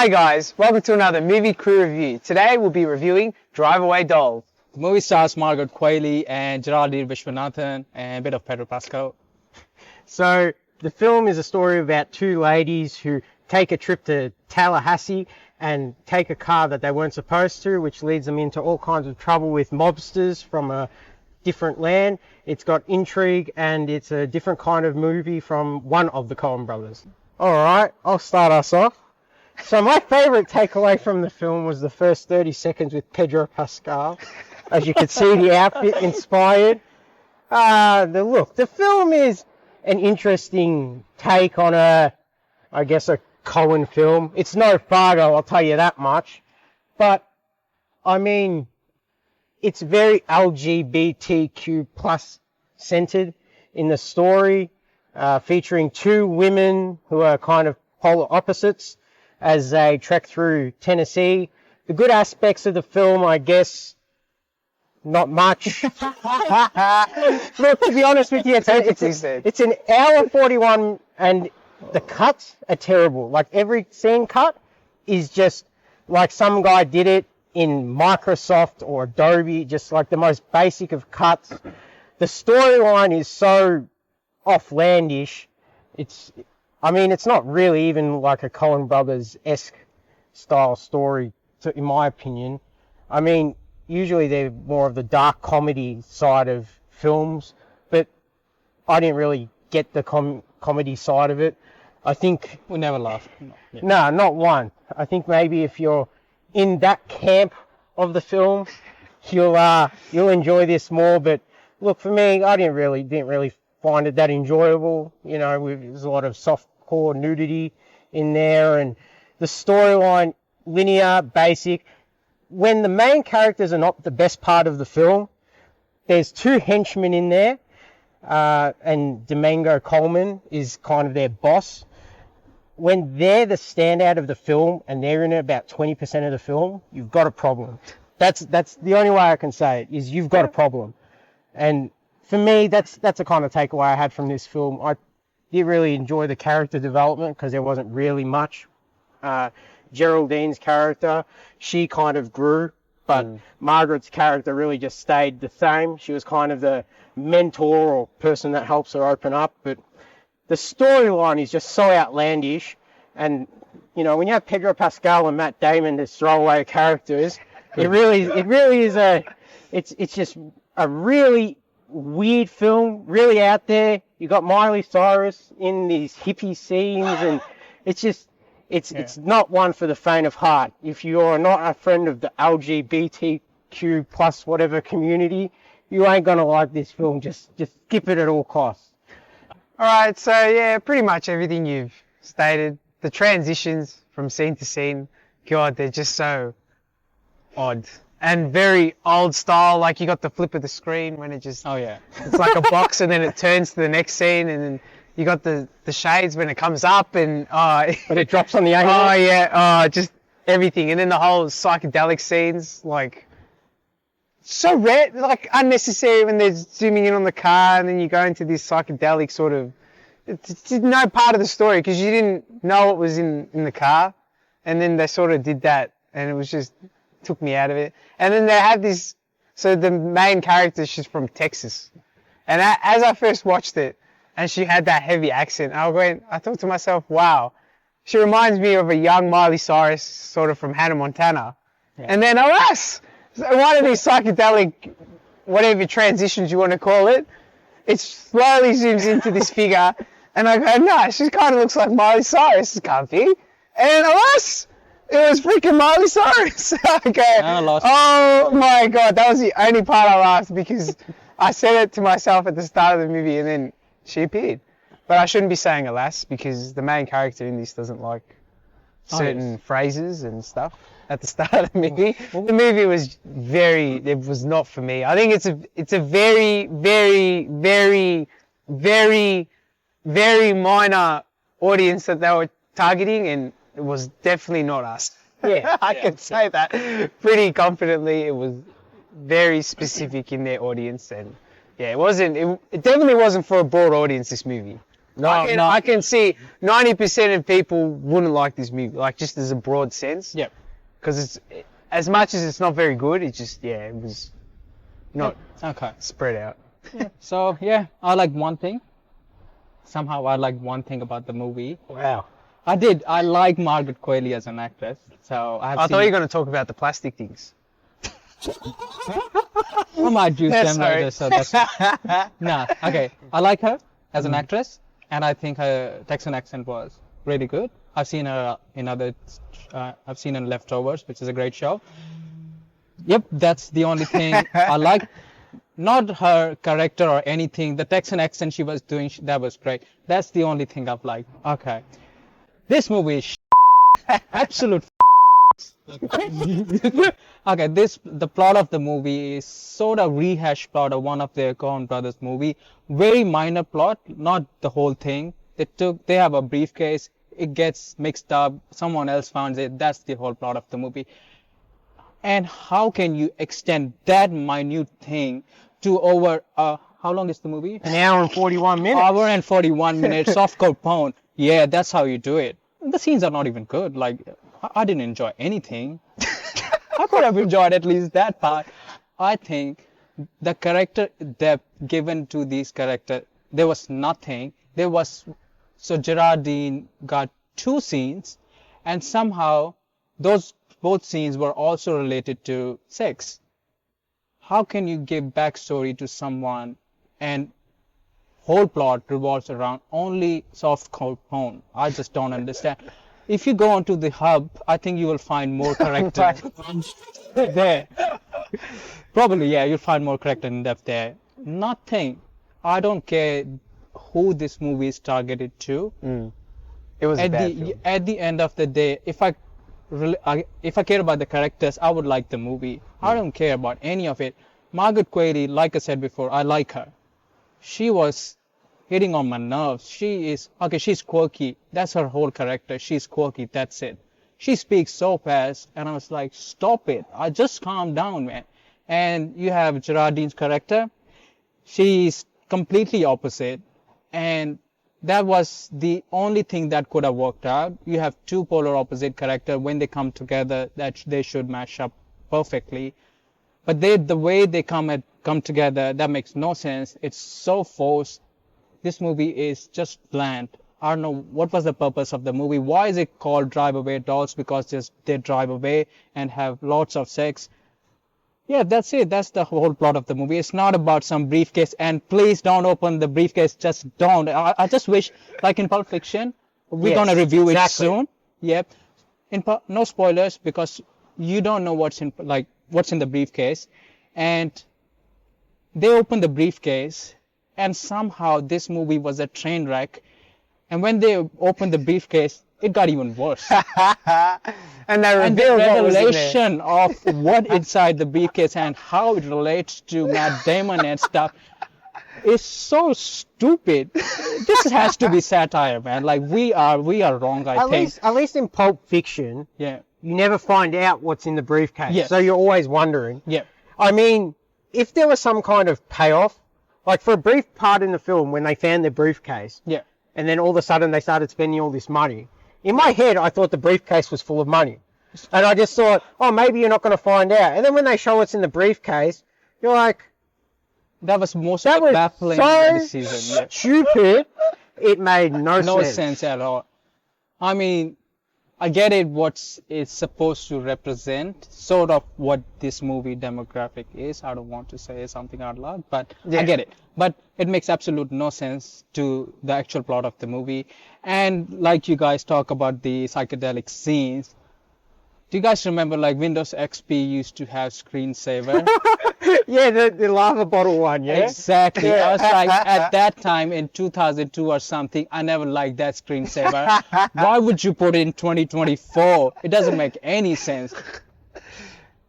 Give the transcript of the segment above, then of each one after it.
Hi guys, welcome to another movie crew review. Today we'll be reviewing Drive Away Dolls. The movie stars Margaret, Qualley and Geraldine, Viswanathan and a bit of Pedro Pascal. So the film is a story about two ladies who take a trip to Tallahassee and take a car that they weren't supposed to, which leads them into all kinds of trouble with mobsters from a different land. It's got intrigue and it's a different kind of movie from one of the Coen brothers. Alright, I'll start us off. So my favourite takeaway from the film was the first 30 seconds with Pedro Pascal. As you can see, the outfit inspired. The film is an interesting take on a Coen film. It's no Fargo, I'll tell you that much. But, I mean, it's very LGBTQ plus centered in the story, featuring two women who are kind of polar opposites as they trek through Tennessee. The good aspects of the film, I guess, not much. Look, to be honest with you, it's an hour 41 and the cuts are terrible. Like every scene cut is just like some guy did it in Microsoft or Adobe, just like the most basic of cuts. The storyline is so offlandish. It's not really even like a Coen Brothers-esque style story, in my opinion. I mean, usually they're more of the dark comedy side of films, but I didn't really get the comedy side of it. I think... We never laughed. No, not one. I think maybe if you're in that camp of the film, you'll enjoy this more, but look, for me, I didn't really find it that enjoyable. You know, there's a lot of softcore nudity in there, and the storyline, linear, basic. When the main characters are not the best part of the film, there's two henchmen in there, and Domingo Coleman is kind of their boss. When they're the standout of the film, and they're in about 20% of the film, you've got a problem. That's the only way I can say it, is you've got a problem. And for me, that's the kind of takeaway I had from this film. I did really enjoy the character development because there wasn't really much. Geraldine's character, she kind of grew, but Margaret's character really just stayed the same. She was kind of the mentor or person that helps her open up, but the storyline is just so outlandish. And, you know, when you have Pedro Pascal and Matt Damon as throwaway characters, it really is it's just a really weird film, really out there. You got Miley Cyrus in these hippie scenes, and it's not one for the faint of heart. If you're not a friend of the LGBTQ plus whatever community, you ain't gonna like this film. Just skip it at all costs. Alright, so yeah, pretty much everything you've stated. The transitions from scene to scene, God, they're just so odd. And very old style, like you got the flip of the screen when it just... Oh yeah. It's like a box and then it turns to the next scene, and then you got the shades when it comes up and... But it drops on the angle. Oh yeah, just everything. And then the whole psychedelic scenes, like... So rare, like unnecessary when they're zooming in on the car and then you go into this psychedelic sort of... It's no part of the story because you didn't know what was in the car. And then they sort of did that and it was just... took me out of it. And then they had this... So the main character, she's from Texas. And as I first watched it and she had that heavy accent, I thought to myself, wow, she reminds me of a young Miley Cyrus sort of from Hannah Montana. Yeah. And then alas! One of these psychedelic, whatever transitions you want to call it, it slowly zooms into this figure, and I go, no, she kind of looks like Miley Cyrus, can't be. And alas, it was freaking Miley Cyrus. I go, oh my God, that was the only part I laughed because I said it to myself at the start of the movie, and then she appeared. But I shouldn't be saying alas because the main character in this doesn't like certain phrases and stuff at the start of the movie. The movie was not for me. I think it's a very, very, very, very, very minor audience that they were targeting, and it was definitely not us. Yeah. I can say that pretty confidently. It was very specific in their audience, and yeah, it definitely wasn't for a broad audience, this movie. No, I can see 90% of people wouldn't like this movie, like just as a broad sense. Yep. Because it's, as much as it's not very good, it just, it was not Okay. spread out. So yeah, I like one thing. Somehow I like one thing about the movie. Wow. I like Margaret Qualley as an actress. So I thought you were going to talk about the plastic things. I might use them Sorry. later, so that's no. Okay, I like her as an actress, and I think her Texan accent was really good. I've seen her in I've seen her in Leftovers, which is a great show. Yep, that's the only thing I like. Not her character or anything. The Texan accent she was doing, that was great. That's the only thing I've liked. Okay, this movie is absolute. Okay, the plot of the movie is sort of rehash plot of one of their Coen brothers movie. Very minor plot, not the whole thing. They have a briefcase, it gets mixed up, someone else finds it. That's the whole plot of the movie. And how can you extend that minute thing to over how long is the movie? An hour and 41 minutes. Hour and 41 minutes, softcore pound. Yeah, that's how you do it. The scenes are not even good. Like, I didn't enjoy anything. I could have enjoyed at least that part. I think the character depth given to these characters, there was nothing. So Geraldine got 2 scenes, and somehow those both scenes were also related to sex. How can you give backstory to someone and whole plot revolves around only softcore porn? I just don't understand. If you go onto the hub, I think you will find more character there. Probably, yeah, you'll find more character in depth there. Nothing. I don't care who this movie is targeted to. It was a bad film. At the end of the day, if I care about the characters, I would like the movie. I don't care about any of it. Margaret Qualley, like I said before, I like her. She was hitting on my nerves. She's quirky. That's her whole character. She's quirky. That's it. She speaks so fast, and I was like, stop it. I just calm down, man. And you have Geraldine's character. She's completely opposite, and that was the only thing that could have worked out. You have 2 polar opposite characters. When they come together, that they should match up perfectly. But the way they come together, that makes no sense. It's so forced. This movie is just bland. I don't know what was the purpose of the movie. Why is it called Drive Away Dolls? Because they drive away and have lots of sex. Yeah, that's it. That's the whole plot of the movie. It's not about some briefcase. And please don't open the briefcase. Just don't. I just wish, like in Pulp Fiction, we're going to review it soon. Yep. No spoilers, because you don't know what's in the briefcase. And they open the briefcase, and somehow this movie was a train wreck. And when they opened the briefcase, it got even worse. And the revelation of what inside the briefcase and how it relates to Matt Damon and stuff is so stupid. This has to be satire, man. Like, we are wrong, I think. At least in Pulp Fiction, Yeah. you never find out what's in the briefcase. Yeah. So you're always wondering. Yeah. I mean, if there was some kind of payoff, like for a brief part in the film when they found their briefcase, Yeah. and then all of a sudden they started spending all this money. In my head, I thought the briefcase was full of money. And I just thought, oh, maybe you're not going to find out. And then when they show what's in the briefcase, you're like, That was most that was baffling so decision. Yeah. stupid, it made no No sense. sense at all. I mean, I get it, what it's supposed to represent, sort of what this movie demographic is. I don't want to say something out loud, but I get it. But it makes absolute no sense to the actual plot of the movie. And like you guys talk about the psychedelic scenes, do you guys remember like Windows XP used to have screensaver? Yeah, the lava bottle one, yeah? Exactly. I was like, at that time in 2002 or something, I never liked that screensaver. Why would you put it in 2024? It doesn't make any sense.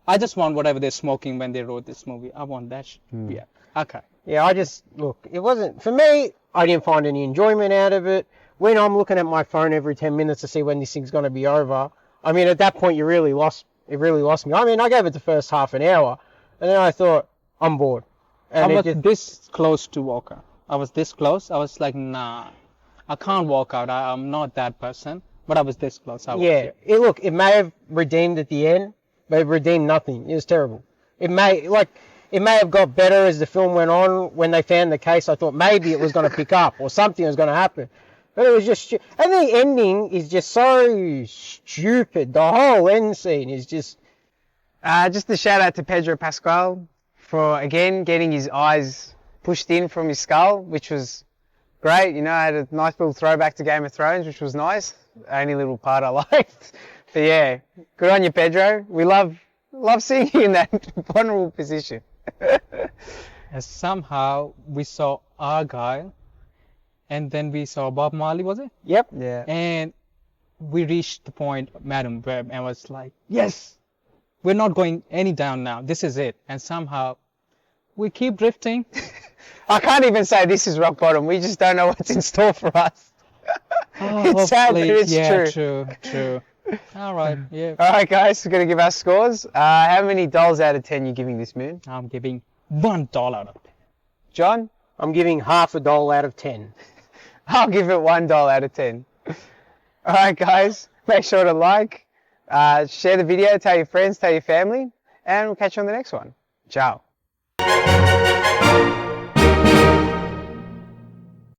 I just want whatever they're smoking when they wrote this movie. I want that. Yeah. Okay. Yeah, it wasn't, for me, I didn't find any enjoyment out of it. When I'm looking at my phone every 10 minutes to see when this thing's going to be over, I mean, at that point, it really lost me. I mean, I gave it the first half an hour, and then I thought, I'm bored. And I was this close to Walker. I was this close. I was like, nah. I can't walk out. I'm not that person. But I was this close. I was, Yeah. Look, it may have redeemed at the end, but it redeemed nothing. It was terrible. It may have got better as the film went on. When they found the case, I thought maybe it was going to pick up or something was going to happen. But it was just, and the ending is just so stupid. The whole end scene is just. Just a shout out to Pedro Pascal for again getting his eyes pushed in from his skull, which was great. You know, I had a nice little throwback to Game of Thrones, which was nice. Only little part I liked. But yeah, good on you, Pedro. We love seeing you in that vulnerable position. And somehow we saw Argyle, and then we saw Bob Marley, was it? Yep. Yeah. And we reached the point, Madam Web, and was like, yes, we're not going any down now. This is it. And somehow we keep drifting. I can't even say this is rock bottom. We just don't know what's in store for us. Oh, It's sad, but it's true. All right, yeah. All right, guys, we're going to give our scores. How many dolls out of 10 you giving this moon? I'm giving $1 out of 10. John? I'm giving half a doll out of 10. I'll give it $1 out of 10. All right, guys, make sure to like, share the video, tell your friends, tell your family, and we'll catch you on the next one. Ciao.